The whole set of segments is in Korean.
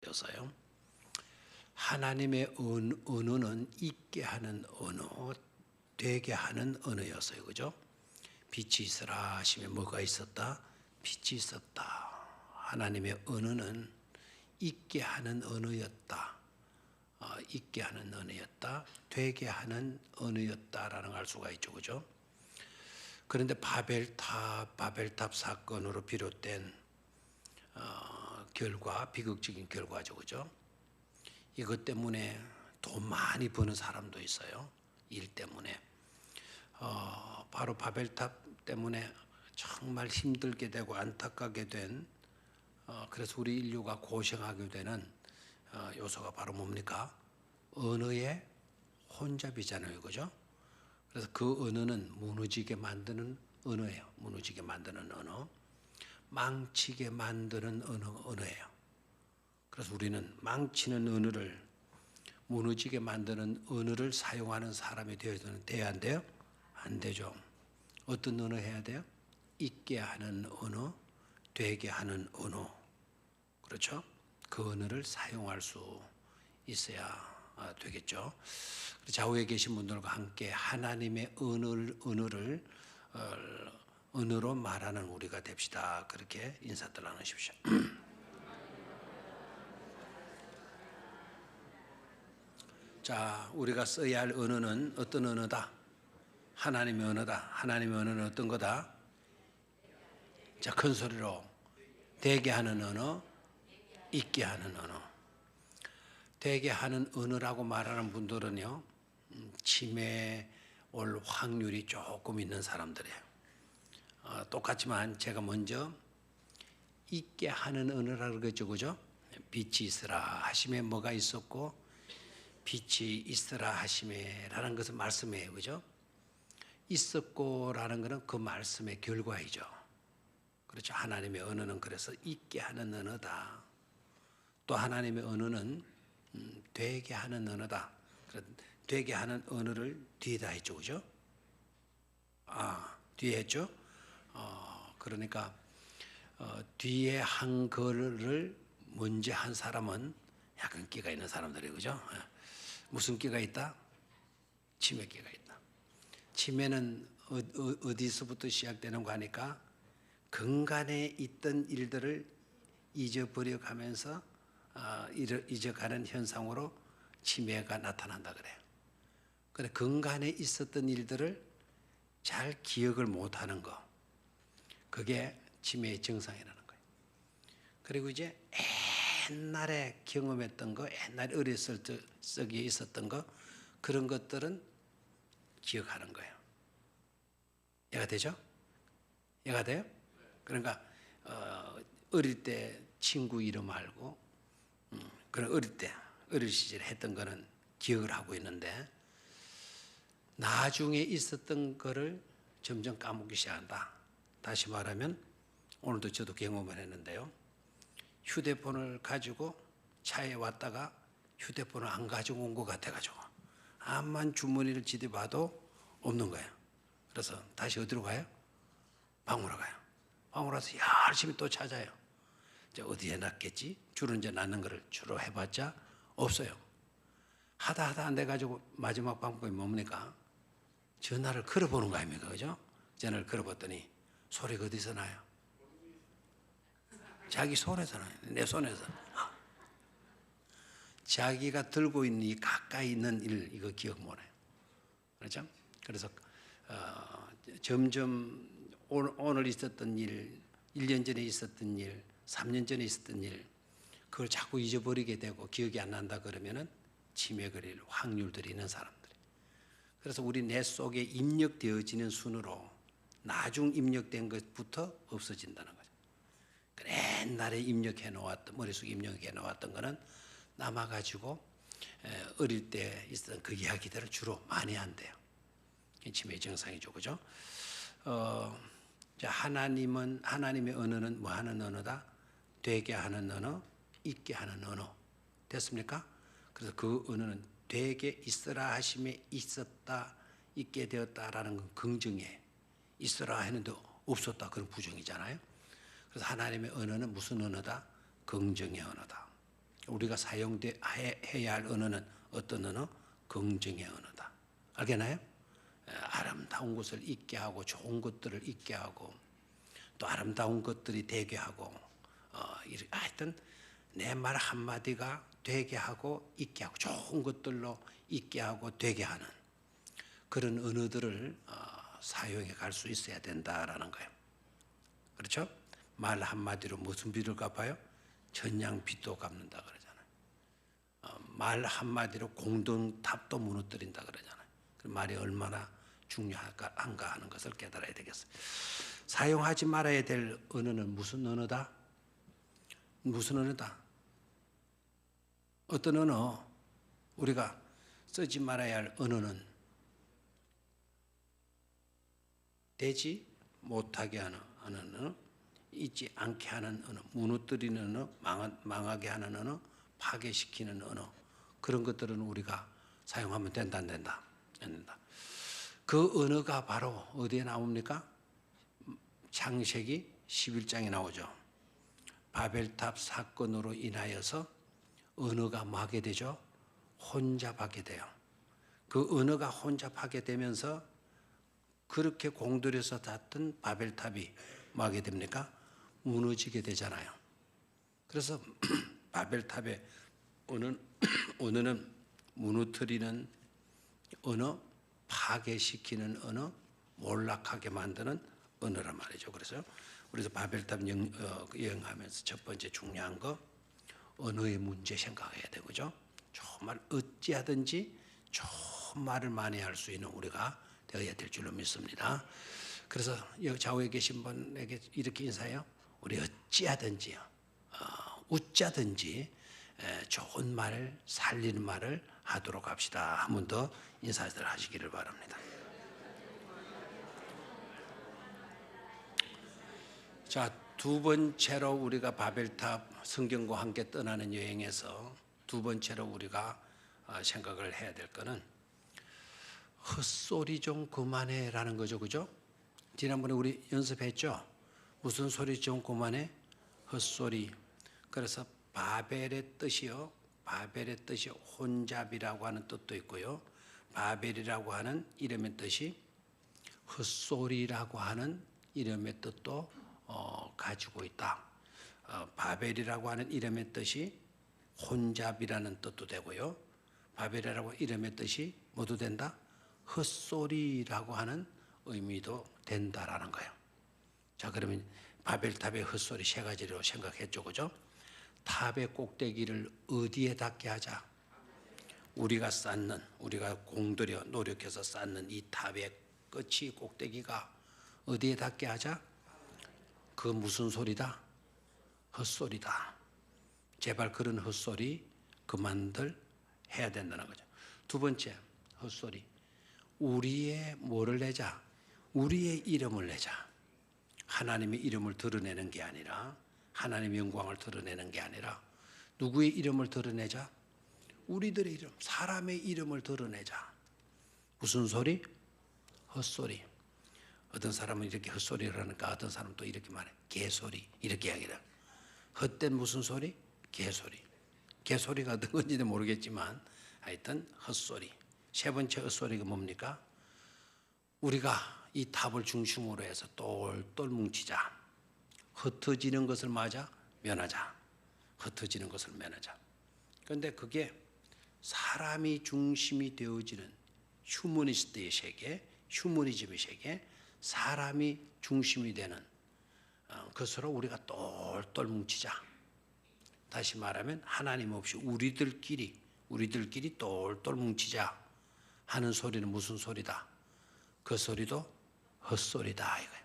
언어였어요. 하나님의 언어는 있게 하는 언어, 되게 하는 언어였어요. 그죠? 빛이 있으라 하시면 뭐가 있었다? 빛이 있었다. 하나님의 언어는 있게 하는 언어였다. 있게 하는 언어였다. 되게 하는 언어였다라는 걸 알 수가 있죠. 그죠? 그런데 바벨탑 사건으로 비롯된 결과, 비극적인 결과죠. 그죠? 이것 때문에 돈 많이 버는 사람도 있어요. 일 때문에. 바로 바벨탑 때문에 정말 힘들게 되고 안타깝게 된, 그래서 우리 인류가 고생하게 되는 요소가 바로 뭡니까? 언어의 혼잡이잖아요. 그죠? 그래서 그 언어는 무너지게 만드는 언어예요. 무너지게 만드는 언어. 망치게 만드는 언어예요. 그래서 우리는 망치는 언어를, 무너지게 만드는 언어를 사용하는 사람이 되어야 안 돼요? 안 되죠. 어떤 언어 해야 돼요? 있게 하는 언어, 되게 하는 언어. 그렇죠? 그 언어를 사용할 수 있어야 되겠죠. 좌우에 계신 분들과 함께 하나님의 언어로 말하는 우리가 됩시다. 그렇게 인사들 나누십시오. 자, 우리가 써야 할 언어는 어떤 언어다? 하나님의 언어다. 하나님의 언어는 어떤 거다? 자, 큰 소리로 되게 하는 언어, 있게 하는 언어. 되게 하는 언어라고 말하는 분들은요, 치매 올 확률이 조금 있는 사람들이에요. 똑같지만 제가 먼저 있게 하는 언어라고 그러죠. 그죠? 빛이 있으라 하심에 뭐가 있었고 빛이 있으라 하심에 라는 것은 말씀이에요. 그죠? 있었고 라는 것은 그 말씀의 결과이죠. 그렇죠? 하나님의 언어는 그래서 있게 하는 언어다. 또 하나님의 언어는 되게 하는 언어다. 되게 하는 언어를 뒤에다 했죠. 그죠? 뒤에 했죠? 그러니까 뒤에 한 거를 먼저 한 사람은 약간 끼가 있는 사람들이에요. 그죠? 무슨 끼가 있다? 치매 끼가 있다. 치매는 어디서부터 시작되는 거 하니까 근간에 있던 일들을 잊어버려 가면서 잊어가는 현상으로 치매가 나타난다 그래요. 그런데 근간에 있었던 일들을 잘 기억을 못하는 거, 그게 치매의 증상이라는 거예요. 그리고 이제 옛날에 경험했던 거, 옛날에 어렸을 적에 있었던 거, 그런 것들은 기억하는 거예요. 이해가 되죠? 이해가 돼요? 그러니까 어릴 때 친구 이름 알고, 그런 어릴 시절에 했던 거는 기억을 하고 있는데 나중에 있었던 거를 점점 까먹기 시작한다. 다시 말하면 오늘도 저도 경험을 했는데요. 휴대폰을 가지고 차에 왔다가 휴대폰을 안 가지고 온 것 같아가지고 암만 주머니를 뒤져봐도 없는 거예요. 그래서 다시 어디로 가요? 방으로 가요. 방으로 가서 열심히 또 찾아요. 이제 어디에 놨겠지? 주로 이제 놨는 거를 주로 해봤자 없어요. 하다 안 돼가지고 마지막 방법이 뭡니까? 전화를 걸어보는 거 아닙니까? 그죠? 전화를 걸어봤더니 소리가 어디서 나요? 자기 손에서 나요. 내 손에서. 자기가 들고 있는 이 가까이 있는 일, 이거 기억 못 해요. 그렇죠? 그래서 점점 오늘 있었던 일, 1년 전에 있었던 일, 3년 전에 있었던 일, 그걸 자꾸 잊어버리게 되고 기억이 안 난다 그러면은 치매 걸릴 확률들이 있는 사람들. 그래서 우리 뇌 속에 입력되어지는 순으로 나중 입력된 것부터 없어진다는 거죠. 옛날에 입력해 놓았던, 머릿속에 입력해 놓았던 거는 남아가지고 어릴 때 있었던 그 이야기들을 주로 많이 한대요. 치매의 증상이죠. 그죠? 하나님의 언어는 뭐 하는 언어다? 되게 하는 언어, 있게 하는 언어. 됐습니까? 그래서 그 언어는 되게 있으라 하심에 있었다, 있게 되었다라는 건 긍정이에요. 있으라 했는데 없었다, 그건 부정이잖아요. 그래서 하나님의 언어는 무슨 언어다? 긍정의 언어다. 우리가 사용해야 할 언어는 어떤 언어? 긍정의 언어다. 알겠나요? 아름다운 것을 잊게 하고 좋은 것들을 잊게 하고 또 아름다운 것들이 되게 하고 하여튼 내 말 한마디가 되게 하고 잊게 하고 좋은 것들로 잊게 하고 되게 하는 그런 언어들을 사용해 갈 수 있어야 된다라는 거예요. 그렇죠? 말 한마디로 무슨 비를 갚아요? 전량빚도 갚는다 그러잖아요. 말 한마디로 공동탑도 무너뜨린다 그러잖아요. 그 말이 얼마나 중요한가 하는 것을 깨달아야 되겠어요. 사용하지 말아야 될 언어는 무슨 언어다? 무슨 언어다? 어떤 언어? 우리가 쓰지 말아야 할 언어는 되지 못하게 하는 언어, 잊지 않게 하는 언어, 무너뜨리는 언어, 망하게 하는 언어, 파괴시키는 언어, 그런 것들은 우리가 사용하면 된다, 안 된다? 안 된다. 그 언어가 바로 어디에 나옵니까? 창세기 11장에 나오죠. 바벨탑 사건으로 인하여서 언어가 뭐하게 되죠? 혼잡하게 돼요. 그 언어가 혼잡하게 되면서 그렇게 공들여서 닿던 바벨탑이 뭐하게 됩니까? 무너지게 되잖아요. 그래서 바벨탑의 언어는 무너뜨리는 언어, 파괴시키는 언어, 몰락하게 만드는 언어란 말이죠. 그래서 바벨탑 여행하면서 첫 번째 중요한 거 언어의 문제 생각해야 되고죠. 정말 어찌하든지 좋은 말을 많이 할 수 있는 우리가 되어야 될 줄로 믿습니다. 그래서 여기 좌우에 계신 분에게 이렇게 인사해요. 우리 어찌하든지요, 웃자든지 좋은 말을 살리는 말을 하도록 합시다. 한 번 더 인사들 하시기를 바랍니다. 자, 두 번째로 우리가 바벨탑 성경과 함께 떠나는 여행에서 두 번째로 우리가 생각을 해야 될 거는 헛소리 좀 그만해라는 거죠, 그죠? 지난번에 우리 연습했죠. 무슨 소리 좀 그만해? 헛소리. 그래서 바벨의 뜻이요, 바벨의 뜻이 혼잡이라고 하는 뜻도 있고요, 바벨이라고 하는 이름의 뜻이 헛소리라고 하는 이름의 뜻도 가지고 있다. 바벨이라고 하는 이름의 뜻이 혼잡이라는 뜻도 되고요, 바벨이라고 이름의 뜻이 뭐도 된다? 헛소리라고 하는 의미도 된다라는 거예요. 자, 그러면 바벨탑의 헛소리 세 가지로 생각했죠, 그죠? 탑의 꼭대기를 어디에 닿게 하자? 우리가 공들여 노력해서 쌓는 이 탑의 끝이 꼭대기가 어디에 닿게 하자? 그 무슨 소리다? 헛소리다. 제발 그런 헛소리 그만들 해야 된다는 거죠. 두 번째, 헛소리. 우리의 뭐를 내자? 우리의 이름을 내자. 하나님의 이름을 드러내는 게 아니라, 하나님의 영광을 드러내는 게 아니라 누구의 이름을 드러내자? 우리들의 이름, 사람의 이름을 드러내자. 무슨 소리? 헛소리. 어떤 사람은 이렇게 헛소리를 하니까 어떤 사람은 또 이렇게 말해. 개소리. 이렇게 이야기해요. 헛된 무슨 소리? 개소리. 개소리가 어떤 건지는 모르겠지만 하여튼 헛소리. 세 번째 헛소리가 뭡니까? 우리가 이 탑을 중심으로 해서 똘똘 뭉치자. 흩어지는 것을 면하자. 흩어지는 것을 면하자. 그런데 그게 사람이 중심이 되어지는 휴머니스트의 세계, 휴머니즘의 세계, 사람이 중심이 되는 것으로 우리가 똘똘 뭉치자. 다시 말하면 하나님 없이 우리들끼리 똘똘 뭉치자 하는 소리는 무슨 소리다? 그 소리도 헛소리다 이거예요.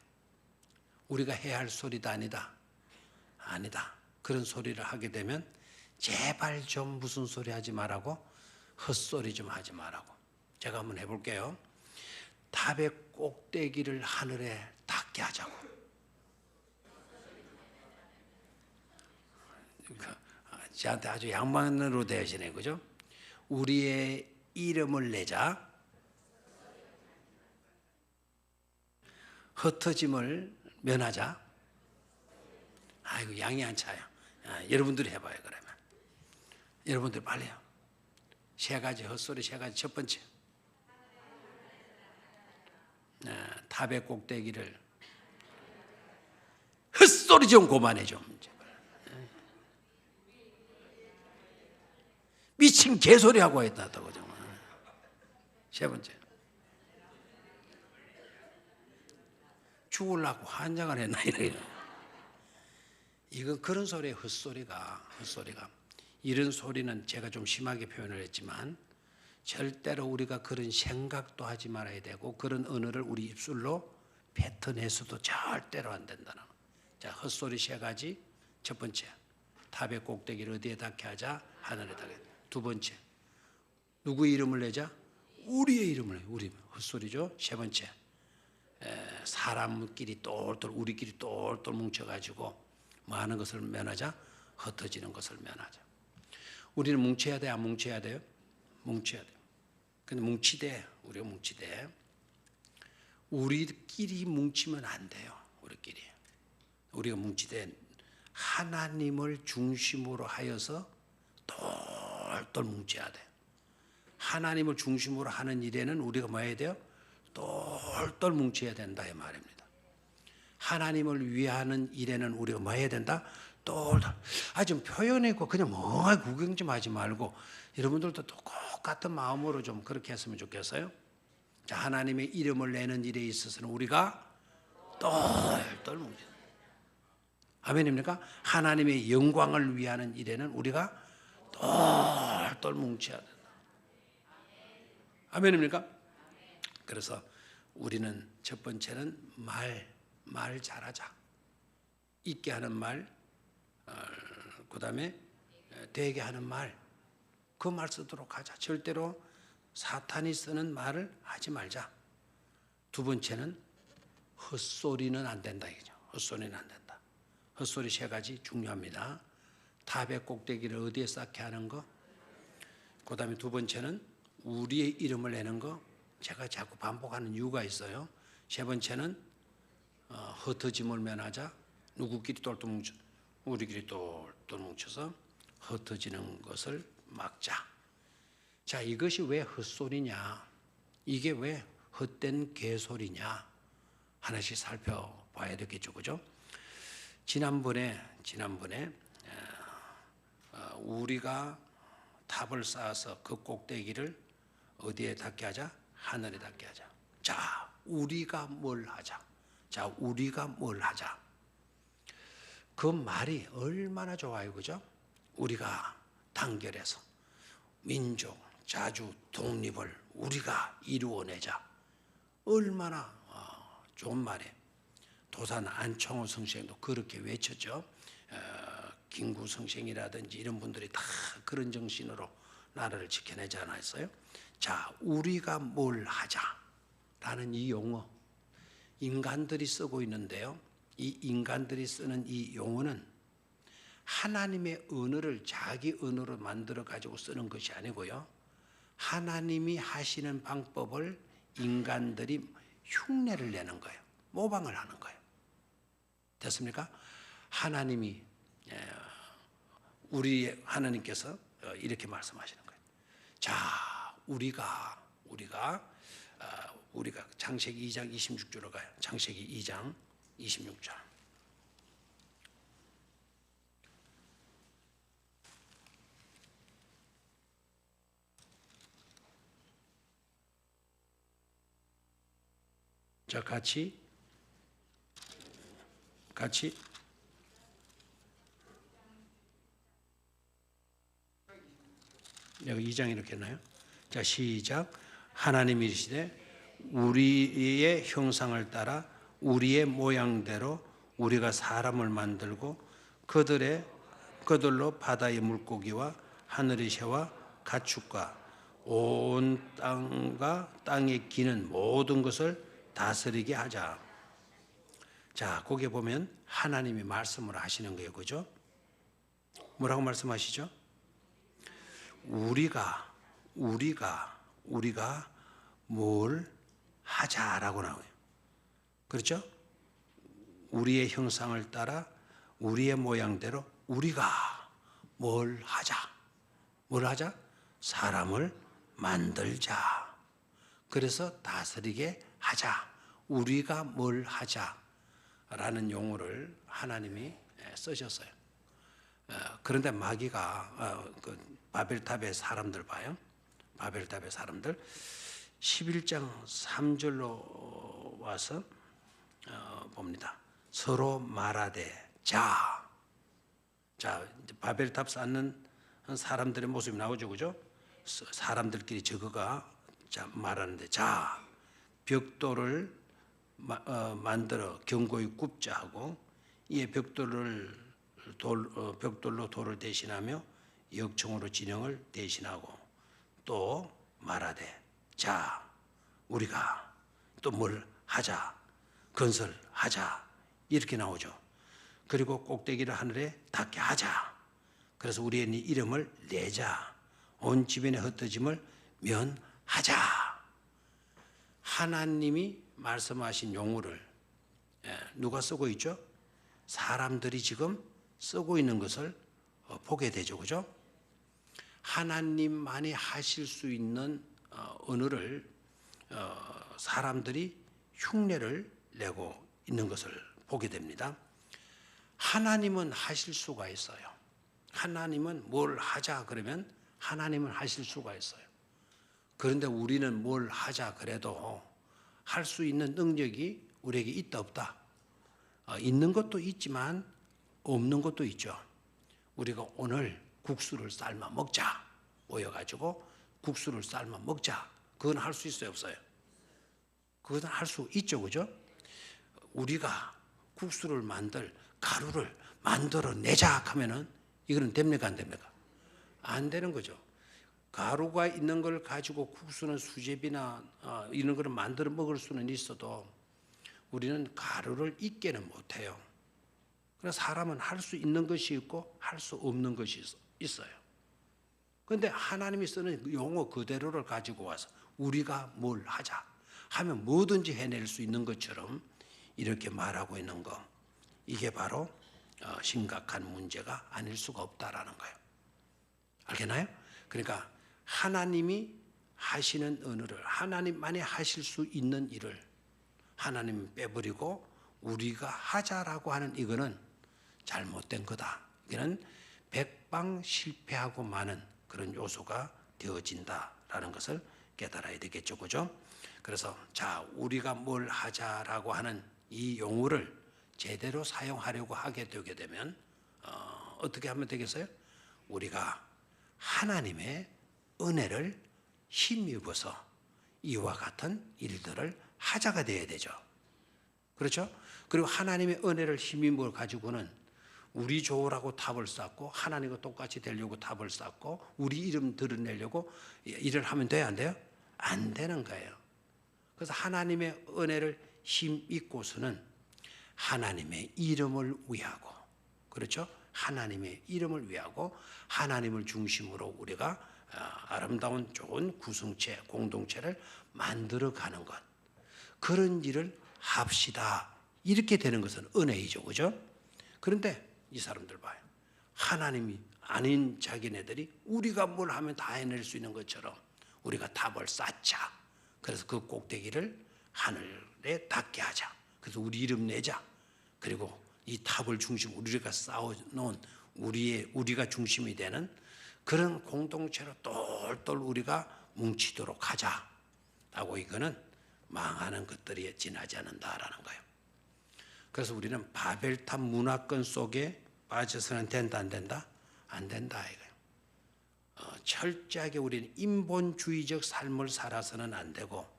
우리가 해야 할 소리도 아니다. 그런 소리를 하게 되면 제발 좀 무슨 소리 하지 말라고, 헛소리 좀 하지 말라고. 제가 한번 해볼게요. 탑의 꼭대기를 하늘에 닿게 하자고. 저한테 아주 양반으로 대하시네, 그죠? 우리의 이름을 내자. 흩어짐을 면하자. 아이고, 양이 안 차요. 여러분들이 해봐요, 그러면. 여러분들 빨리요. 세 가지 헛소리 세 가지. 첫 번째, 탑의 꼭대기를 헛소리 좀 그만해 좀. 미친 개소리 하고 있다고 정말. 세 번째, 죽으려고 환장을 했나 이래요. 이건 그런 소리의 헛소리가 이런 소리는 제가 좀 심하게 표현을 했지만 절대로 우리가 그런 생각도 하지 말아야 되고 그런 언어를 우리 입술로 뱉어내서도 절대로 안 된다는. 자, 헛소리 세 가지. 첫 번째, 탑의 꼭대기를 어디에 닿게 하자? 하늘에 닿게. 두 번째, 누구 이름을 내자? 우리의 이름을 내. 우리 헛소리죠. 세 번째, 사람끼리 똘똘 우리끼리 똘똘 뭉쳐가지고 뭐 하는 것을 면하자? 흩어지는 것을 면하자. 우리는 뭉쳐야 돼? 안 뭉쳐야 돼요? 뭉쳐야 돼요. 근데 뭉치되, 우리가 뭉치되 우리끼리 뭉치면 안 돼요. 우리가 뭉치되 하나님을 중심으로 하여서 똘똘 뭉쳐야 돼요. 하나님을 중심으로 하는 일에는 우리가 뭐 해야 돼요? 똘똘 뭉쳐야 된다 이 말입니다. 하나님을 위하는 일에는 우리가 뭐 해야 된다? 똘똘. 좀 표현했고 그냥 멍하게 구경 좀 하지 말고 여러분들도 똑같은 마음으로 좀 그렇게 했으면 좋겠어요. 자, 하나님의 이름을 내는 일에 있어서는 우리가 똘똘 뭉쳐. 아멘입니까? 하나님의 영광을 위하는 일에는 우리가 똘똘 뭉쳐야 된다. 아멘입니까? 그래서 우리는 첫 번째는 말 잘하자. 있게 하는 말, 그 다음에 되게 하는 말, 그 말 쓰도록 하자. 절대로 사탄이 쓰는 말을 하지 말자. 두 번째는 헛소리는 안 된다 이거죠. 헛소리는 안 된다. 헛소리 세 가지 중요합니다. 탑의 꼭대기를 어디에 쌓게 하는 거. 그 다음에 두 번째는 우리의 이름을 내는 거. 제가 자꾸 반복하는 이유가 있어요. 세 번째는 흩어짐을 면하자. 누구끼리 똘똘 뭉쳐, 우리끼리 똘똘 뭉쳐서 흩어지는 것을 막자. 자, 이것이 왜 헛소리냐? 이게 왜 헛된 개소리냐? 하나씩 살펴봐야 되겠죠, 그죠? 지난번에 우리가 탑을 쌓아서 그 꼭대기를 어디에 닿게 하자? 하늘에 닿게 하자. 자, 우리가 뭘 하자? 자, 우리가 뭘 하자? 그 말이 얼마나 좋아요, 그죠? 우리가 단결해서 민족, 자주, 독립을 우리가 이루어내자. 얼마나 좋은 말이에요. 도산 안창호 선생도 그렇게 외쳤죠. 김구 선생이라든지 이런 분들이 다 그런 정신으로 나라를 지켜내지 않았어요? 자, 우리가 뭘 하자라는 이 용어, 인간들이 쓰고 있는데요. 이 인간들이 쓰는 이 용어는 하나님의 언어를 자기 언어로 만들어 가지고 쓰는 것이 아니고요. 하나님이 하시는 방법을 인간들이 흉내를 내는 거예요. 모방을 하는 거예요. 됐습니까? 하나님이 우리 하나님께서 이렇게 말씀하시는 거예요. 자, 우리가 창세기 2장 26절로 가요. 창세기 2장 26절. 자, 같이 여기 2장 이렇게 했나요? 자, 시작. 하나님이 이르시되 우리의 형상을 따라 우리의 모양대로 우리가 사람을 만들고 그들로 바다의 물고기와 하늘의 새와 가축과 온 땅과 땅에 기는 모든 것을 다스리게 하자. 자, 거기에 보면 하나님이 말씀을 하시는 거예요. 그죠? 뭐라고 말씀하시죠? 우리가 뭘 하자라고 나와요. 그렇죠? 우리의 형상을 따라 우리의 모양대로 우리가 뭘 하자. 뭘 하자? 사람을 만들자. 그래서 다스리게 하자. 우리가 뭘 하자라는 용어를 하나님이 쓰셨어요. 그런데 마귀가 그 바벨탑의 사람들 봐요. 바벨탑의 사람들 11장 3절로 와서 봅니다. 서로 말하되 자, 이제 바벨탑 쌓는 사람들의 모습이 나오죠, 그죠? 사람들끼리 저거가 말하는데 자, 벽돌을 만들어 견고히 굽자 하고 이에 벽돌로 돌을 대신하며 역청으로 진영을 대신하고 또 말하되 자, 우리가 또 뭘 하자, 건설하자 이렇게 나오죠. 그리고 꼭대기를 하늘에 닿게 하자. 그래서 우리의 이름을 내자. 온 지변의 흩어짐을 면하자. 하나님이 말씀하신 용어를 누가 쓰고 있죠? 사람들이 지금 쓰고 있는 것을 보게 되죠, 그죠? 하나님만이 하실 수 있는 언어를 사람들이 흉내를 내고 있는 것을 보게 됩니다. 하나님은 하실 수가 있어요. 하나님은 뭘 하자 그러면 하나님은 하실 수가 있어요. 그런데 우리는 뭘 하자 그래도 할 수 있는 능력이 우리에게 있다 없다. 있는 것도 있지만 없는 것도 있죠. 우리가 오늘 국수를 삶아 먹자. 모여가지고 국수를 삶아 먹자. 그건 할 수 있어요 없어요? 그건 할 수 있죠, 그죠? 우리가 국수를 가루를 만들어내자 하면은 이거는 됩니까 안 됩니까? 안 되는 거죠. 가루가 있는 걸 가지고 국수는 수제비나 이런 거를 만들어 먹을 수는 있어도 우리는 가루를 잊게는 못해요. 그래서 사람은 할 수 있는 것이 있고 할 수 없는 것이 있어요. 그런데 하나님이 쓰는 용어 그대로를 가지고 와서 우리가 뭘 하자 하면 뭐든지 해낼 수 있는 것처럼 이렇게 말하고 있는 거, 이게 바로 심각한 문제가 아닐 수가 없다라는 거예요. 알겠나요? 그러니까 하나님이 하시는 언어를, 하나님만이 하실 수 있는 일을 하나님 빼버리고 우리가 하자라고 하는 이거는 잘못된 거다. 이거는 백방 실패하고 마는 그런 요소가 되어진다라는 것을 깨달아야 되겠죠, 그죠? 그래서 자, 우리가 뭘 하자라고 하는 이 용어를 제대로 사용하려고 하게 되게 되면 어떻게 하면 되겠어요? 우리가 하나님의 은혜를 힘입어서 이와 같은 일들을 하자가 되어야 되죠. 그렇죠? 그리고 하나님의 은혜를 힘입어 가지고는 우리 좋으라고 탑을 쌓고 하나님과 똑같이 되려고 탑을 쌓고 우리 이름 드러내려고 일을 하면 돼요, 안 돼요? 안 되는 거예요. 그래서 하나님의 은혜를 힘입고서는 하나님의 이름을 위하고, 그렇죠? 하나님의 이름을 위하고 하나님을 중심으로 우리가 아름다운 좋은 구성체, 공동체를 만들어가는 것, 그런 일을 합시다. 이렇게 되는 것은 은혜이죠, 그죠? 그런데 이 사람들 봐요. 하나님이 아닌 자기네들이 우리가 뭘 하면 다 해낼 수 있는 것처럼 우리가 탑을 쌓자. 그래서 그 꼭대기를 하늘에 닿게 하자. 그래서 우리 이름 내자. 그리고 이 탑을 중심으로 우리가 쌓아놓은 우리가 중심이 되는 그런 공동체로 똘똘 우리가 뭉치도록 하자라고, 이거는 망하는 것들이 지나지 않는다라는 거예요. 그래서 우리는 바벨탑 문화권 속에 빠져서는 된다 안 된다? 안 된다 이거예요. 철저하게 우리는 인본주의적 삶을 살아서는 안 되고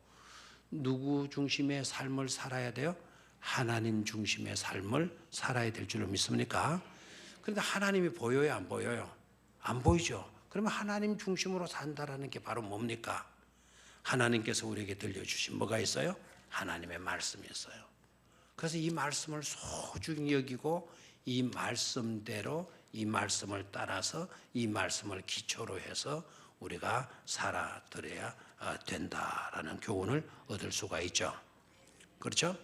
누구 중심의 삶을 살아야 돼요? 하나님 중심의 삶을 살아야 될 줄로 믿습니까? 그런데 하나님이 보여요 안 보여요? 안 보이죠. 그러면 하나님 중심으로 산다라는 게 바로 뭡니까? 하나님께서 우리에게 들려주신 뭐가 있어요? 하나님의 말씀이 있어요. 그래서 이 말씀을 소중히 여기고 이 말씀대로, 이 말씀을 따라서, 이 말씀을 기초로 해서 우리가 살아들여야 된다라는 교훈을 얻을 수가 있죠. 그렇죠?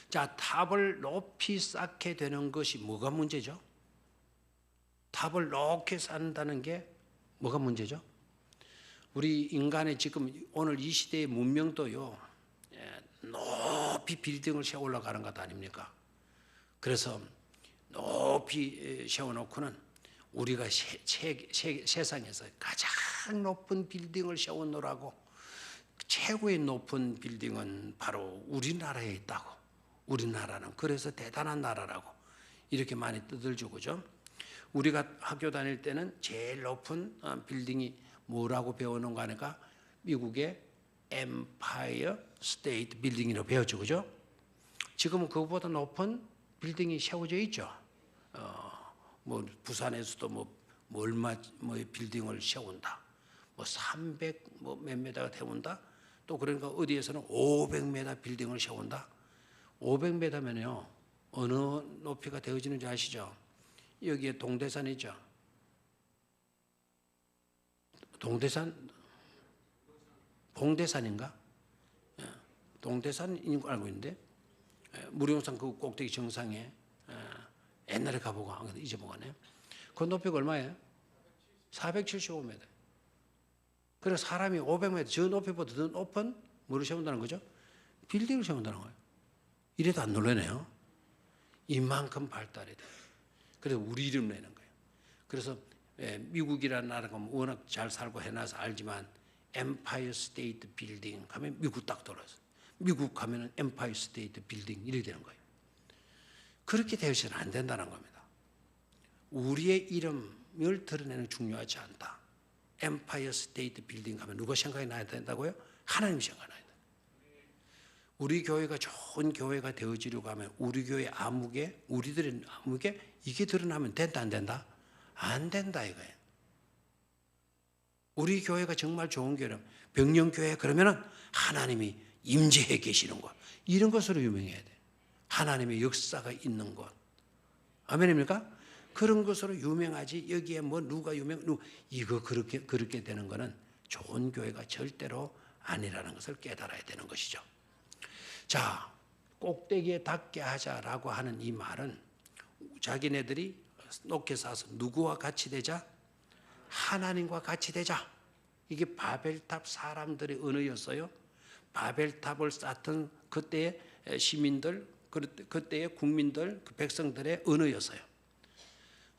자, 탑을 높이 쌓게 되는 것이 뭐가 문제죠? 탑을 높게 쌓는다는 게 뭐가 문제죠? 우리 인간의 지금 오늘 이 시대의 문명도요, 높이 빌딩을 세워 올라가는 것 아닙니까? 그래서 높이 세워놓고는 우리가 세상에서 가장 높은 빌딩을 세워놓으라고, 최고의 높은 빌딩은 바로 우리나라에 있다고. 우리나라는 그래서 대단한 나라라고 이렇게 많이 떠들죠, 그죠? 우리가 학교 다닐 때는 제일 높은 빌딩이 뭐라고 배우는가 하니까 미국의 엠파이어 스테이트 빌딩이라고 배웠죠, 그죠? 지금은 그거보다 높은 빌딩이 세워져 있죠. 뭐 부산에서도 뭐 얼마 빌딩을 세운다. 뭐 300 몇 메다가 세운다. 또 그러니까 어디에서는 500m 빌딩을 세운다. 500m면요 어느 높이가 되어지는지 아시죠? 여기에 동대산이죠. 동대산, 봉대산인가? 동대산인 거 알고 있는데 무룡산 그 꼭대기 정상에 옛날에 가보고 잊어먹었네. 그 높이가 얼마예요? 475m. 그래서 사람이 500m 저 높이보다 더 높은 뭐를 세운다는 거죠? 빌딩을 세운다는 거예요. 이래도 안 놀라네요. 이만큼 발달이 돼. 그래서 우리 이름 내는 거예요. 그래서 미국이라는 나라가 워낙 잘 살고 해놔서 알지만 엠파이어 스테이트 빌딩 하면 미국 딱 돌아서 미국 가면은 엠파이어 스테이트 빌딩 이렇게 되는 거예요. 그렇게 되어서는 안 된다는 겁니다. 우리의 이름을 드러내는 중요하지 않다. 엠파이어 스테이트 빌딩 하면 누가 생각이 나야 된다고요? 하나님 생각이 나야 된다. 우리 교회가 좋은 교회가 되어지려고 하면 우리 교회 암흑에, 우리들의 암흑에 이게 드러나면 된다 안 된다? 안 된다 이거예요. 우리 교회가 정말 좋은 교회라면 병영교회 그러면은 하나님이 임재해 계시는 곳 이런 것으로 유명해야 돼. 하나님의 역사가 있는 곳. 아멘입니까? 그런 것으로 유명하지. 여기에 뭐 누가 이거 그렇게 되는 거는 좋은 교회가 절대로 아니라는 것을 깨달아야 되는 것이죠. 자, 꼭대기에 닿게 하자라고 하는 이 말은 자기네들이 높게 쌓아서 누구와 같이 되자? 하나님과 같이 되자. 이게 바벨탑 사람들의 언어였어요. 바벨탑을 쌓던 그때의 시민들, 그때의 국민들, 그 백성들의 언어였어요.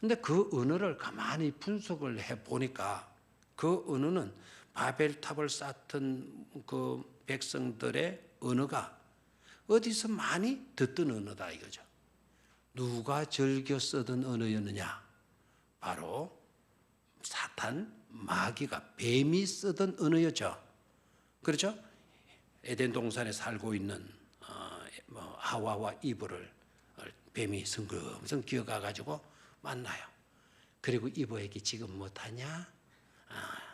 근데 그 언어를 가만히 분석을 해 보니까 그 언어는 바벨탑을 쌓던 그 백성들의 언어가 어디서 많이 듣던 언어다 이거죠. 누가 즐겨 쓰던 언어였느냐? 바로 사탄, 마귀가, 뱀이 쓰던 언어였죠. 그렇죠? 에덴 동산에 살고 있는 하와와 이브를 뱀이 성금성 기어가가지고 만나요. 그리고 이브에게 지금 못하냐?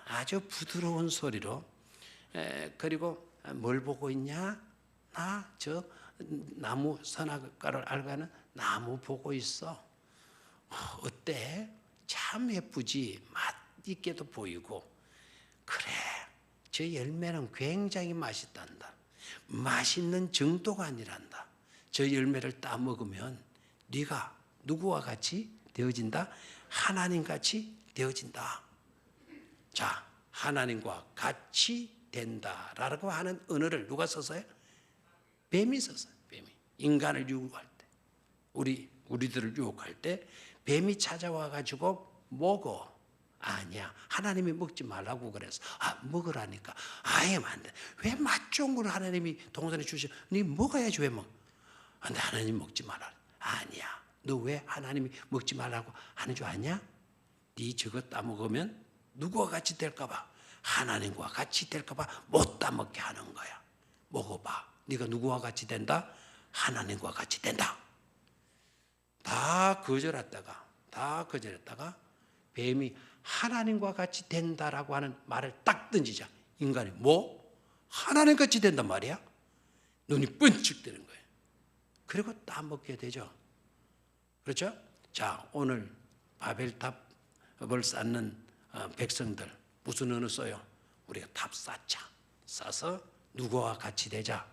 아주 부드러운 소리로 그리고 뭘 보고 있냐? 나 저 나무 선악과를 알가는 나무 보고 있어. 어때? 참 예쁘지? 맛있게도 보이고. 그래, 저 열매는 굉장히 맛있단다. 맛있는 정도가 아니란다. 저 열매를 따 먹으면 네가 누구와 같이 되어진다? 하나님같이 되어진다. 자, 하나님과 같이 된다라고 하는 언어를 누가 썼어요? 뱀이 썼어요. 뱀이. 인간을 유혹할 때, 우리들을 유혹할 때 뱀이 찾아와 가지고 먹어. 아니야. 하나님이 먹지 말라고 그래서 먹으라니까. 아예 안 돼. 왜 맛종으로 하나님이 동산에 주셔? 네 먹어야지 왜 먹어? 근데 하나님 먹지 마라. 아니야. 너 왜 하나님이 먹지 말라고 하는 줄 아냐? 네 저거 따먹으면 누구와 같이 될까 봐. 하나님과 같이 될까 봐 못 따먹게 하는 거야. 먹어봐. 네가 누구와 같이 된다? 하나님과 같이 된다. 다 거절했다가 뱀이 하나님과 같이 된다라고 하는 말을 딱 던지자. 인간이 뭐? 하나님같이 된단 말이야? 눈이 번쩍 뜨는 거예요. 그리고 따먹게 되죠. 그렇죠? 자, 오늘 바벨탑을 쌓는 백성들 무슨 언어 써요? 우리가 탑 쌓자. 쌓아서 누구와 같이 되자?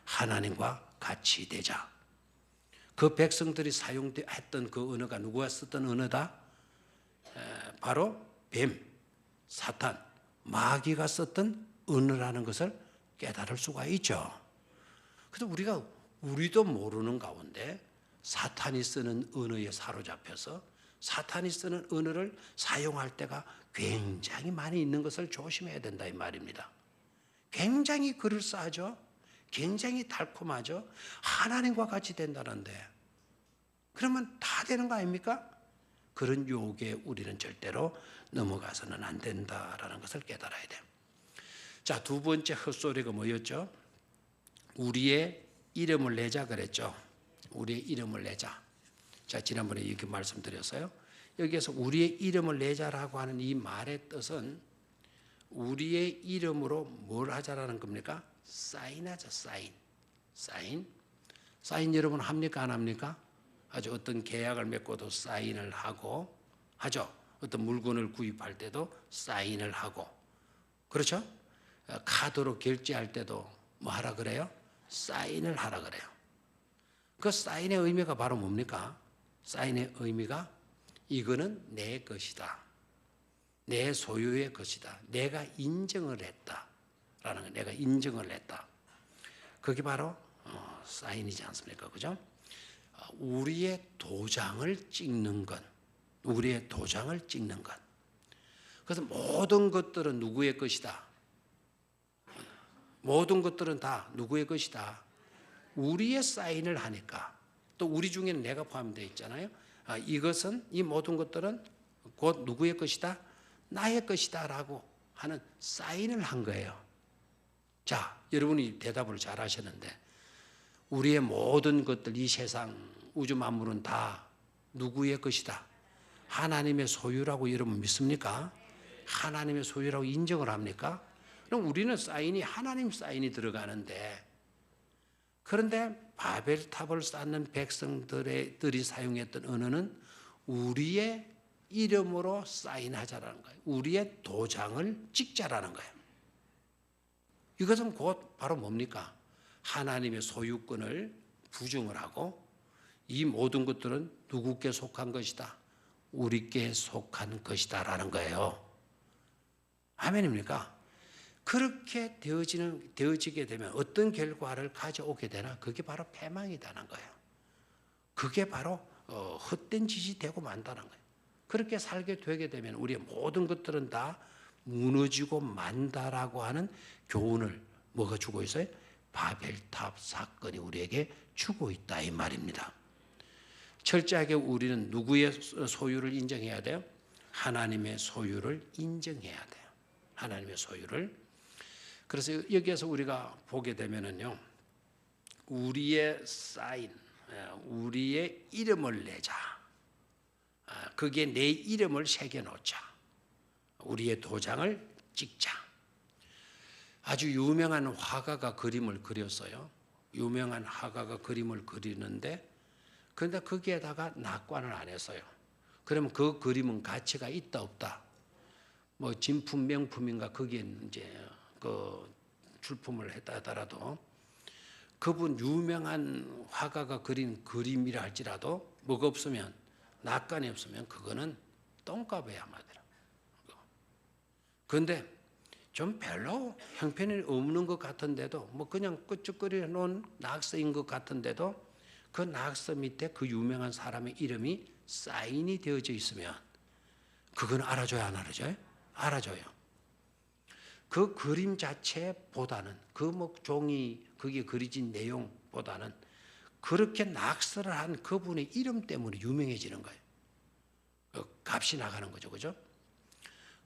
하나님과 같이 되자. 그 백성들이 사용했던 그 언어가 누구가 썼던 언어다? 바로 뱀. 사탄, 마귀가 썼던 언어라는 것을 깨달을 수가 있죠. 그래서 우리도 모르는 가운데 사탄이 쓰는 언어에 사로잡혀서 사탄이 쓰는 언어를 사용할 때가 굉장히 많이 있는 것을 조심해야 된다 이 말입니다. 굉장히 그럴싸하죠. 굉장히 달콤하죠. 하나님과 같이 된다는데 그러면 다 되는 거 아닙니까? 그런 유혹에 우리는 절대로 넘어가서는 안 된다라는 것을 깨달아야 돼요. 자, 두 번째 헛소리가 뭐였죠? 우리의 이름을 내자 그랬죠. 우리의 이름을 내자. 자, 지난번에 이렇게 말씀드렸어요. 여기에서 우리의 이름을 내자라고 하는 이 말의 뜻은 우리의 이름으로 뭘 하자라는 겁니까? 사인하자, 사인 여러분 합니까? 안 합니까? 아주 어떤 계약을 맺고도 사인을 하고 하죠. 어떤 물건을 구입할 때도 사인을 하고 그렇죠? 카드로 결제할 때도 뭐 하라 그래요? 사인을 하라 그래요. 그 사인의 의미가 바로 뭡니까? 사인의 의미가 이거는 내 것이다. 내 소유의 것이다. 내가 인정을 했다라는 거. 내가 인정을 했다. 그게 바로 사인이지 않습니까? 그죠? 우리의 도장을 찍는 것. 우리의 도장을 찍는 것. 그래서 모든 것들은 누구의 것이다. 모든 것들은 다 누구의 것이다. 우리의 사인을 하니까 또 우리 중에는 내가 포함되어 있잖아요. 이것은 이 모든 것들은 곧 누구의 것이다? 나의 것이다 라고 하는 사인을 한 거예요. 자, 여러분이 대답을 잘 하셨는데 우리의 모든 것들 이 세상 우주 만물은 다 누구의 것이다? 하나님의 소유라고 여러분 믿습니까? 하나님의 소유라고 인정을 합니까? 그럼 우리는 사인이 하나님 사인이 들어가는데 그런데 바벨탑을 쌓는 백성들이 사용했던 언어는 우리의 이름으로 사인하자라는 거예요. 우리의 도장을 찍자라는 거예요. 이것은 곧 바로 뭡니까? 하나님의 소유권을 부정을 하고 이 모든 것들은 누구께 속한 것이다? 우리께 속한 것이다라는 거예요. 아멘입니까? 그렇게 되어지게 되면 어떤 결과를 가져오게 되나? 그게 바로 패망이다는 거예요. 그게 바로 헛된 짓이 되고 만다는 거예요. 그렇게 살게 되게 되면 우리의 모든 것들은 다 무너지고 만다라고 하는 교훈을 뭐가 주고 있어요? 바벨탑 사건이 우리에게 주고 있다 이 말입니다. 철저하게 우리는 누구의 소유를 인정해야 돼요? 하나님의 소유를 인정해야 돼요. 하나님의 소유를. 그래서 여기에서 우리가 보게 되면은요, 우리의 사인, 우리의 이름을 내자. 거기에 내 이름을 새겨놓자. 우리의 도장을 찍자. 아주 유명한 화가가 그림을 그렸어요. 유명한 화가가 그림을 그리는데, 그런데 거기에다가 낙관을 안 했어요. 그러면 그 그림은 가치가 있다 없다. 뭐 진품 명품인가 거기에 이제 그 출품을 했다 하더라도 그분 유명한 화가가 그린 그림이라 할지라도 뭐가 없으면 낙관이 없으면 그거는 똥값이야 말이야. 그런데 좀 별로 형편이 없는 것 같은데도 뭐 그냥 끄적거려 놓은 낙서인 것 같은데도 그 낙서 밑에 그 유명한 사람의 이름이 사인이 되어져 있으면 그건 알아줘야 안 알아줘요? 알아줘요. 그 그림 자체보다는 그 뭐 종이 거기에 그려진 내용보다는 그렇게 낙서를 한 그분의 이름 때문에 유명해지는 거예요. 값이 나가는 거죠. 그죠?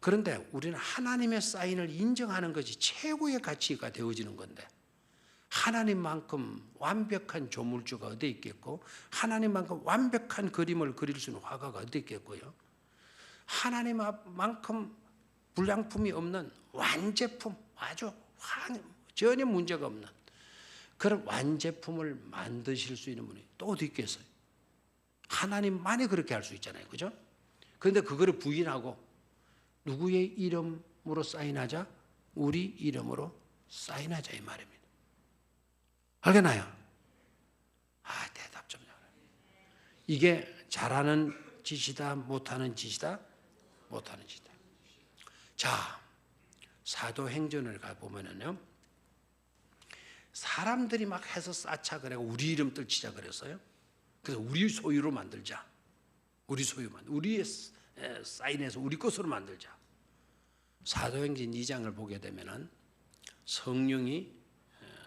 그런데 우리는 하나님의 사인을 인정하는 것이 최고의 가치가 되어지는 건데 하나님만큼 완벽한 조물주가 어디 있겠고 하나님만큼 완벽한 그림을 그릴 수 있는 화가가 어디 있겠고요. 하나님만큼 불량품이 없는 완제품, 아주 전혀 문제가 없는 그런 완제품을 만드실 수 있는 분이 또 어디 있겠어요? 하나님만이 그렇게 할 수 있잖아요. 그죠? 그런데 그거를 부인하고 누구의 이름으로 사인하자? 우리 이름으로 사인하자 이 말입니다. 알겠나요? 대답 좀. 이게 잘하는 짓이다, 못하는 짓이다? 못하는 짓이다. 자, 사도행전을 가보면은요, 사람들이 막 해서 쌓자 그래고 우리 이름 떨치자 그랬어요. 그래서 우리 소유로 만들자. 우리 소유만, 우리의 사인해서 우리 것으로 만들자. 사도행전 2장을 보게 되면은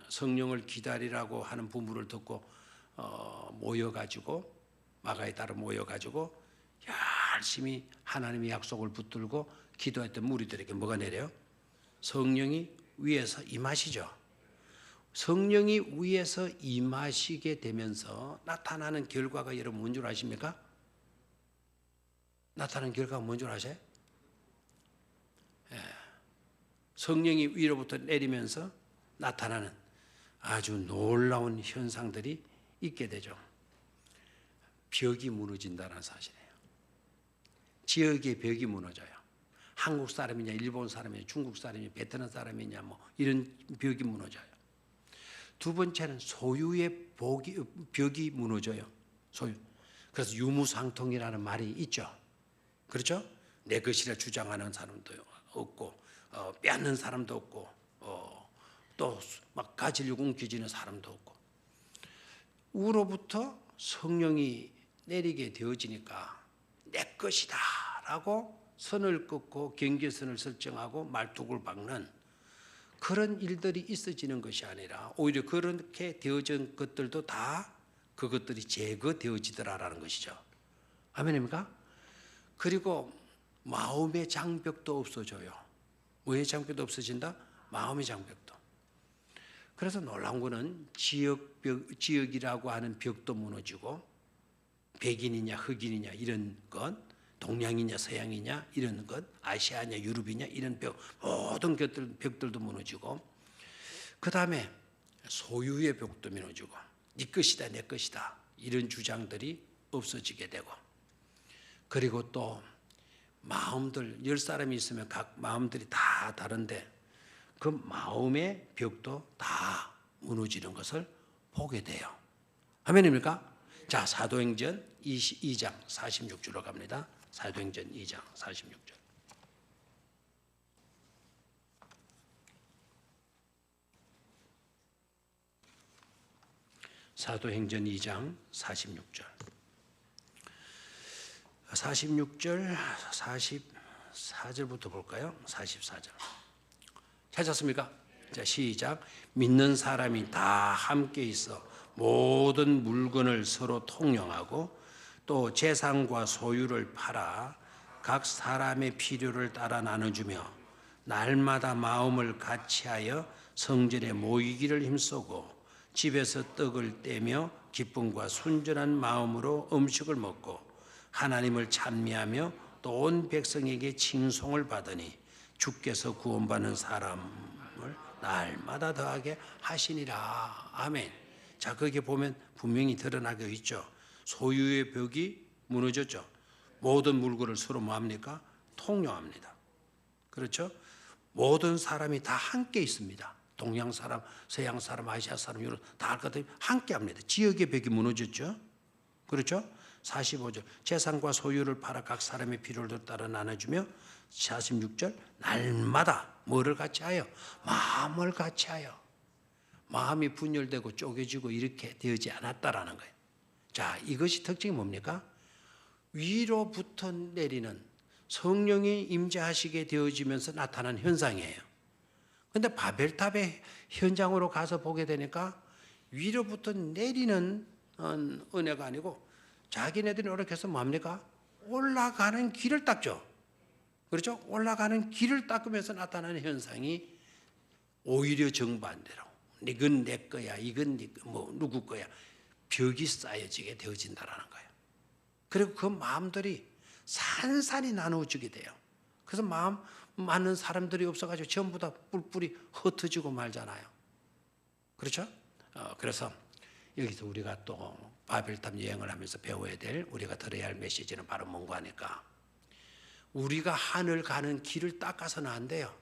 성령을 기다리라고 하는 부모를 듣고 모여가지고 마가에 따라 모여가지고 열심히 하나님의 약속을 붙들고 기도했던 무리들에게 뭐가 내려요? 성령이 위에서 임하시죠. 성령이 위에서 임하시게 되면서 나타나는 결과가 여러분 뭔 줄 아십니까? 나타나는 결과가 뭔 줄 아세요? 성령이 위로부터 내리면서 나타나는 아주 놀라운 현상들이 있게 되죠. 벽이 무너진다는 사실이에요. 지역의 벽이 무너져요. 한국 사람이냐, 일본 사람이냐, 중국 사람이냐, 베트남 사람이냐, 뭐 이런 벽이 무너져요. 두 번째는 소유의 벽이 무너져요. 소유. 그래서 유무상통이라는 말이 있죠. 그렇죠? 내 것이라 주장하는 사람도 없고, 빼앗는 사람도 없고, 또 막 가지려고 움켜쥐는 사람도 없고. 우로부터 성령이 내리게 되어지니까 내 것이다 라고 선을 긋고 경계선을 설정하고 말뚝을 박는 그런 일들이 있어지는 것이 아니라 오히려 그렇게 되어진 것들도 다 그것들이 제거되어지더라라는 것이죠. 아멘입니까? 그리고 마음의 장벽도 없어져요. 왜 장벽도 없어진다? 마음의 장벽도. 그래서 놀라운 거는 지역이라고 하는 벽도 무너지고 백인이냐 흑인이냐 이런 것, 동양이냐 서양이냐 이런 것, 아시아냐 유럽이냐 이런 벽, 모든 벽들도 무너지고, 그 다음에 소유의 벽도 무너지고 네 것이다 내 것이다 이런 주장들이 없어지게 되고, 그리고 또 마음들 10사람이 있으면 각 마음들이 다 다른데 그 마음의 벽도 다 무너지는 것을 보게 돼요. 아멘입니까? 자, 사도행전 2장 46절로 갑니다. 사도행전 2장 46절. 사도행전 2장 46절. 46절 44절부터 볼까요? 44절. 찾았습니까? 자, 시작. 믿는 사람이 다 함께 있어 모든 물건을 서로 통용하고 또 재산과 소유를 팔아 각 사람의 필요를 따라 나눠주며 날마다 마음을 같이하여 성전에 모이기를 힘쓰고 집에서 떡을 떼며 기쁨과 순전한 마음으로 음식을 먹고 하나님을 찬미하며 또 온 백성에게 칭송을 받으니 주께서 구원받는 사람을 날마다 더하게 하시니라. 아멘. 자, 거기에 보면 분명히 드러나게 있죠. 소유의 벽이 무너졌죠. 모든 물건을 서로 뭐합니까? 통용합니다. 그렇죠? 모든 사람이 다 함께 있습니다. 동양 사람, 서양 사람, 아시아 사람, 유럽 다 할 것 같아요. 함께 합니다. 지역의 벽이 무너졌죠. 그렇죠? 45절. 재산과 소유를 팔아 각 사람의 필요를 따라 나눠주며 46절. 날마다 뭐를 같이 하여? 마음을 같이 하여. 마음이 분열되고 쪼개지고 이렇게 되지 않았다라는 거예요. 자, 이것이 특징이 뭡니까? 위로부터 내리는 성령이 임재하시게 되어지면서 나타난 현상이에요. 그런데 바벨탑의 현장으로 가서 보게 되니까 위로부터 내리는 은혜가 아니고 자기네들이 이렇게 해서 뭡니까? 올라가는 길을 닦죠. 그렇죠? 올라가는 길을 닦으면서 나타나는 현상이 오히려 정반대로 이건 내 거야, 이건 뭐 누구 거야, 벽이 쌓여지게 되어진다라는 거예요. 그리고 그 마음들이 산산이 나누어지게 돼요. 그래서 마음 맞는 사람들이 없어가지고 전부 다 뿔뿔이 흩어지고 말잖아요. 그렇죠? 그래서 여기서 우리가 또 바벨탑 여행을 하면서 배워야 될, 우리가 들어야 할 메시지는 바로 뭔가 하니까 우리가 하늘 가는 길을 닦아서는 안 돼요.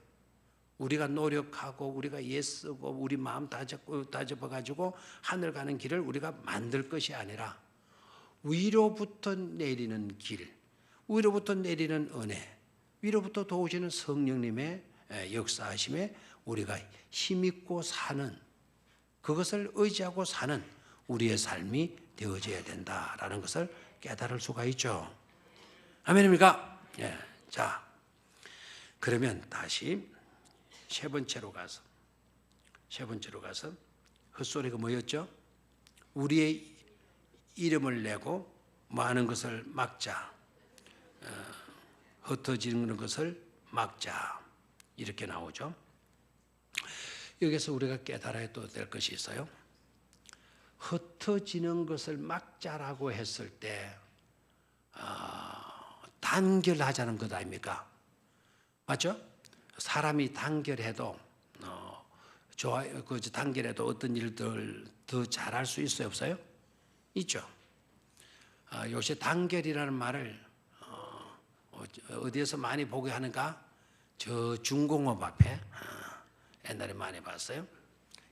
우리가 노력하고 우리가 애쓰고 우리 마음 다잡아가지고 하늘 가는 길을 우리가 만들 것이 아니라 위로부터 내리는 길, 위로부터 내리는 은혜, 위로부터 도우시는 성령님의 역사하심에 우리가 힘있고 사는, 그것을 의지하고 사는 우리의 삶이 되어져야 된다라는 것을 깨달을 수가 있죠. 아멘입니까? 예. 자, 그러면 다시 세 번째로 가서 헛소리가 뭐였죠? 우리의 이름을 내고 많은 것을 막자, 흩어지는 것을 막자, 이렇게 나오죠. 여기서 우리가 깨달아야 또 될 것이 있어요. 흩어지는 것을 막자라고 했을 때 단결하자는 것 아닙니까? 맞죠? 사람이 단결해도 단결해도 어떤 일들 더 잘할 수 있어요, 없어요? 있죠. 요새 단결이라는 말을 어디에서 많이 보게 하는가? 저 중공업 앞에 옛날에 많이 봤어요.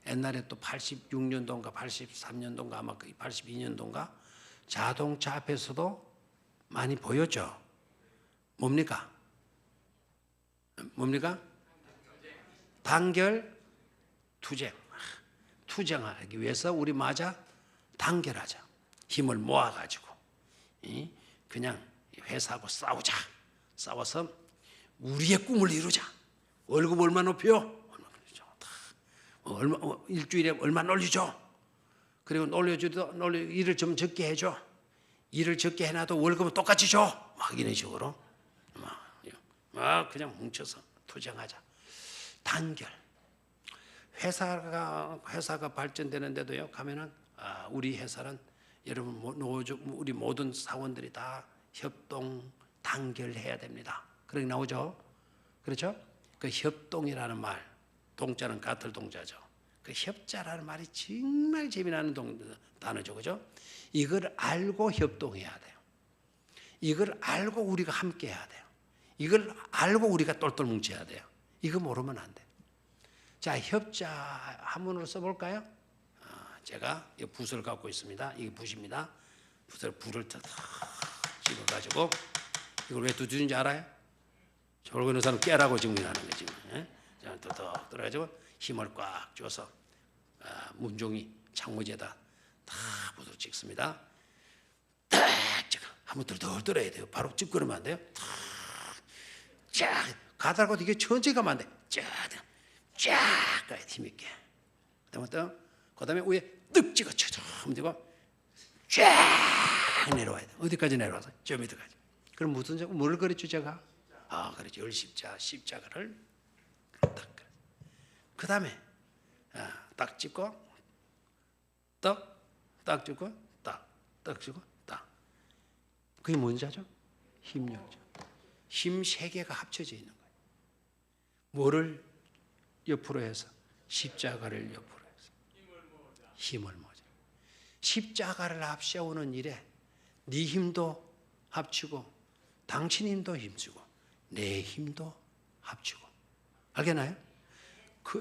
옛날에 또 86년도인가 83년도인가 아마 82년도인가 자동차 앞에서도 많이 보였죠. 뭡니까? 단결, 투쟁하기 위해서 우리 마저 단결하자. 힘을 모아가지고 그냥 회사하고 싸워서 우리의 꿈을 이루자. 월급 얼마 높여? 일주일에 얼마 놀리죠? 그리고 일을 좀 적게 해줘. 일을 적게 해놔도 월급은 똑같이 줘. 막 이런 식으로 막 그냥 뭉쳐서 투쟁하자. 단결. 회사가 발전되는데도요, 가면은 우리 회사는 여러분 우리 모든 사원들이 다 협동 단결해야 됩니다. 그렇게 나오죠. 그렇죠? 그 협동이라는 말, 동자는 같을 동자죠. 그 협자라는 말이 정말 재미나는 단어죠, 그죠? 이걸 알고 협동해야 돼요. 이걸 알고 우리가 함께해야 돼요. 이걸 알고 우리가 똘똘 뭉쳐야 돼요. 이거 모르면 안 돼. 자, 협자 한문으로 써볼까요? 제가 이 붓을 갖고 있습니다. 이게 붓입니다. 불을 찍어가지고 이걸 왜 두드리는지 알아요? 저러고 있는 사람 깨라고 지금 일하는 거예요. 지금. 자, 더 들어가지고 힘을 꽉 줘서 문종이 창문에다 다 붓을 찍습니다. 딱 찍어. 한번 덜 들어야 돼요. 바로 찍 그러면 안 돼요. 쫙 가다가도 이게 천천히 가면 안 돼. 쫙 가야 돼, 힘있게. 그다음에 위에 뜩 찍어 쳐줘. 쫙 내려와야 돼. 어디까지 내려와서? 저 밑에까지. 그럼 무슨 자고 뭘 그랬죠, 제가? 그렇죠. 십자가를 딱 그래. 그다음에 딱 찍고 딱 찍고 딱 찍고 딱. 그게 뭔 자죠? 힘력자. 힘 세 개가 합쳐져 있는 거예요. 뭐를 옆으로 해서? 십자가를 옆으로 해서. 힘을 모자. 십자가를 앞세우는 일에 네 힘도 합치고 당신 힘도 힘쓰고 내 힘도 합치고. 알겠나요?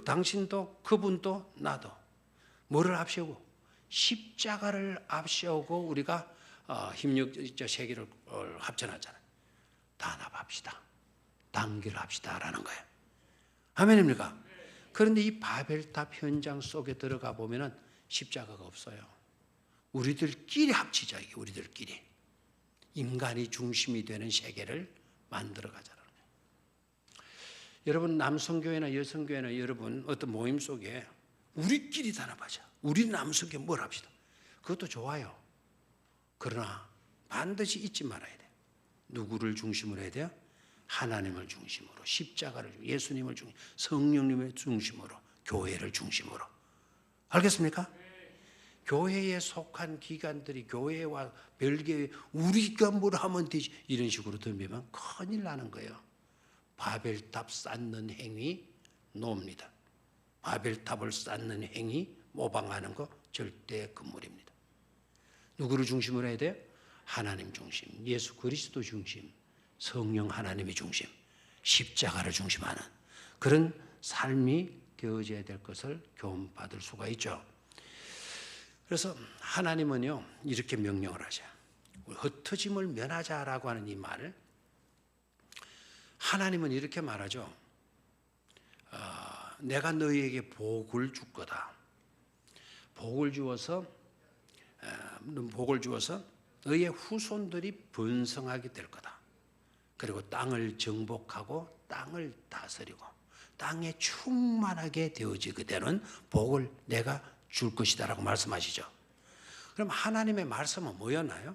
당신도 그분도 나도 뭐를 앞세우고? 십자가를 앞세우고 우리가 힘력자 세 개를 합쳐놨잖아요. 단합합시다. 단결합시다라는 거예요. 아멘입니까? 그런데 이 바벨탑 현장 속에 들어가 보면은 십자가가 없어요. 우리들끼리 합치자, 이게 우리들끼리. 인간이 중심이 되는 세계를 만들어 가자는 거예요. 여러분, 남성교회나 여성교회나 여러분 어떤 모임 속에 우리끼리 단합하자. 우리 남성교회 뭘 합시다. 그것도 좋아요. 그러나 반드시 잊지 말아야 돼요. 누구를 중심으로 해야 돼요? 하나님을 중심으로, 십자가를, 예수님을 중심으로, 성령님을 중심으로, 교회를 중심으로. 알겠습니까? 교회에 속한 기관들이 교회와 별개의 우리가 뭘 하면 되지 이런 식으로 덤비면 큰일 나는 거예요. 바벨탑 쌓는 행위 노입니다. 바벨탑을 쌓는 행위 모방하는 거 절대 금물입니다. 누구를 중심으로 해야 돼요? 하나님 중심, 예수 그리스도 중심, 성령 하나님의 중심, 십자가를 중심하는 그런 삶이 되어져야 될 것을 교훈받을 수가 있죠. 그래서 하나님은요 이렇게 명령을 하셔요. 흩어짐을 면하자라고 하는 이 말을 하나님은 이렇게 말하죠. 내가 너희에게 복을 줄 거다. 복을 주어서 너희의 후손들이 번성하게 될 거다. 그리고 땅을 정복하고 땅을 다스리고 땅에 충만하게 되어지게 되는 복을 내가 줄 것이다라고 말씀하시죠. 그럼 하나님의 말씀은 뭐였나요?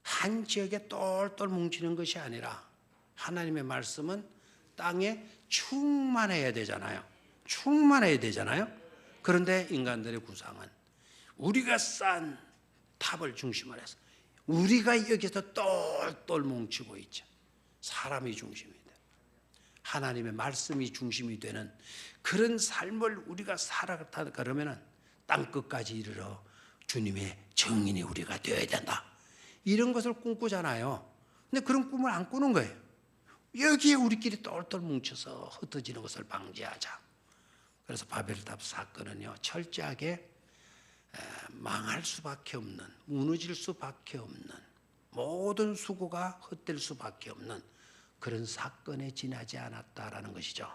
한 지역에 똘똘 뭉치는 것이 아니라 하나님의 말씀은 땅에 충만해야 되잖아요. 충만해야 되잖아요. 그런데 인간들의 구상은 우리가 쌓은 탑을 중심으로 해서 우리가 여기서 똘똘 뭉치고 있죠. 사람이 중심이 돼. 하나님의 말씀이 중심이 되는 그런 삶을 우리가 살아가다 그러면은 땅 끝까지 이르러 주님의 증인이 우리가 되어야 된다. 이런 것을 꿈꾸잖아요. 근데 그런 꿈을 안 꾸는 거예요. 여기에 우리끼리 똘똘 뭉쳐서 흩어지는 것을 방지하자. 그래서 바벨탑 사건은요, 철저하게 망할 수밖에 없는, 무너질 수밖에 없는, 모든 수고가 헛될 수밖에 없는 그런 사건에 지나지 않았다라는 것이죠.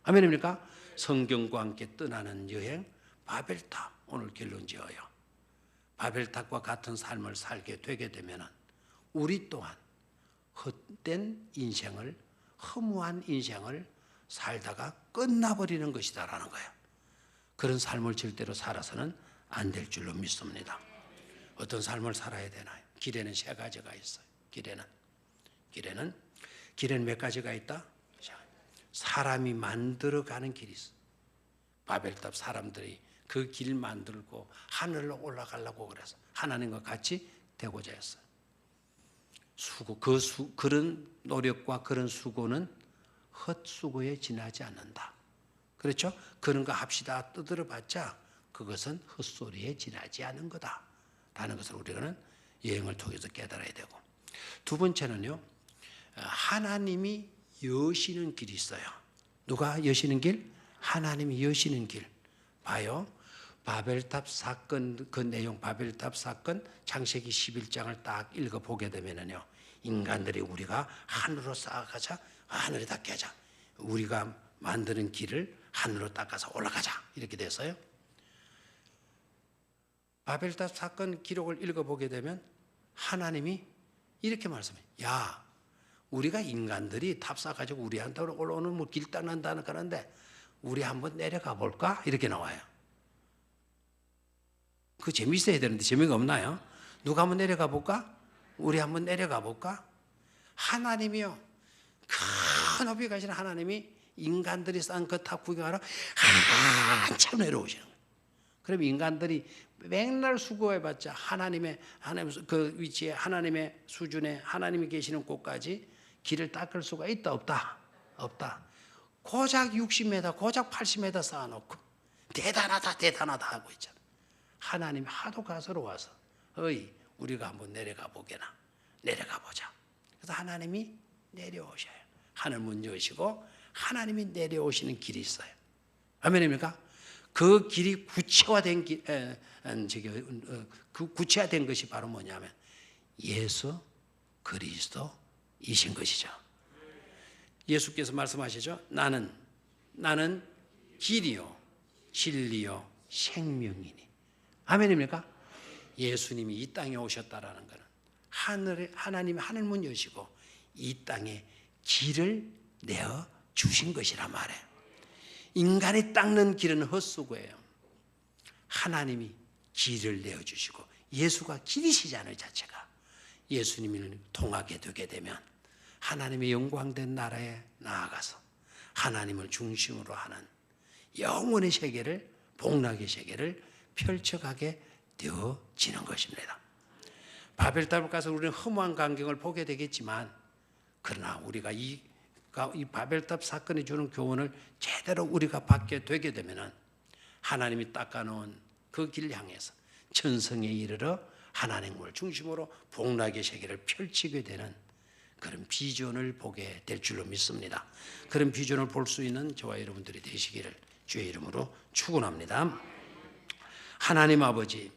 아멘입니까? 성경과 함께 떠나는 여행 바벨탑, 오늘 결론 지어요. 바벨탑과 같은 삶을 살게 되게 되면 우리 또한 헛된 인생을, 허무한 인생을 살다가 끝나버리는 것이다라는 거예요. 그런 삶을 절대로 살아서는 안 될 줄로 믿습니다. 어떤 삶을 살아야 되나요? 길에는 세 가지가 있어요. 길에는 몇 가지가 있다? 사람이 만들어가는 길이 있어요. 바벨탑 사람들이 그 길 만들고 하늘로 올라가려고 그래서 하나님과 같이 되고자 했어요. 그런 노력과 그런 수고는 헛수고에 지나지 않는다. 그렇죠? 그런 거 합시다 떠들어봤자 그것은 헛소리에 지나지 않은 거다 라는 것을 우리는 여행을 통해서 깨달아야 되고, 두 번째는요, 하나님이 여시는 길이 있어요. 누가 여시는 길? 하나님이 여시는 길. 봐요. 바벨탑 사건, 그 내용, 바벨탑 사건 창세기 11장을 딱 읽어보게 되면은요, 인간들이 우리가 하늘로 쌓아가자, 하늘에 닿게 하자, 우리가 만드는 길을 하늘로 닦아서 올라가자, 이렇게 돼서요. 바벨탑 사건 기록을 읽어보게 되면 하나님이 이렇게 말씀해요. 야, 우리가 인간들이 탑 쌓아가지고 우리한테 올라오는 뭐 길 닦는다는 그런데 우리 한번 내려가 볼까? 이렇게 나와요. 그 재미있어야 되는데 재미가 없나요? 누가 한번 내려가 볼까? 우리 한번 내려가 볼까? 하나님이요, 큰 높이 가시는 하나님이 인간들이 쌓은 그 탑 구경하러 한참 내려오시는 거예요. 그럼 인간들이 맨날 수고해봤자 하나님 그 위치에, 하나님의 수준에, 하나님이 계시는 곳까지 길을 닦을 수가 있다 없다? 없다. 고작 60m, 고작 80m 쌓아놓고 대단하다 하고 있잖아. 하나님이 하도 가서로워서 우리가 한번 내려가 보게나, 내려가 보자. 그래서 하나님이 내려오셔요. 하늘 문 여시고 하나님이 내려오시는 길이 있어요. 아멘입니까? 그 길이 구체화된 그 구체화된 것이 바로 뭐냐면 예수 그리스도이신 것이죠. 예수께서 말씀하시죠. 나는 길이요 진리요 생명이니. 아멘입니까? 예수님이 이 땅에 오셨다라는 것은 하나님이 하늘 문 여시고 이 땅에 길을 내어 주신 것이란 말이에요. 인간이 닦는 길은 헛수고예요. 하나님이 길을 내어 주시고 예수가 길이시잖아요. 자체가. 예수님을 통하게 되게 되면 하나님의 영광된 나라에 나아가서 하나님을 중심으로 하는 영원의 세계를, 복락의 세계를 펼쳐가게 되어지는 것입니다. 바벨탑을 가서 우리는 허무한 광경을 보게 되겠지만, 그러나 우리가 이 바벨탑 사건이 주는 교훈을 제대로 우리가 받게 되게 되면 하나님이 닦아놓은 그 길 향해서 천성에 이르러 하나님을 중심으로 복락의 세계를 펼치게 되는 그런 비전을 보게 될 줄로 믿습니다. 그런 비전을 볼 수 있는 저와 여러분들이 되시기를 주의 이름으로 축원합니다. 하나님 아버지,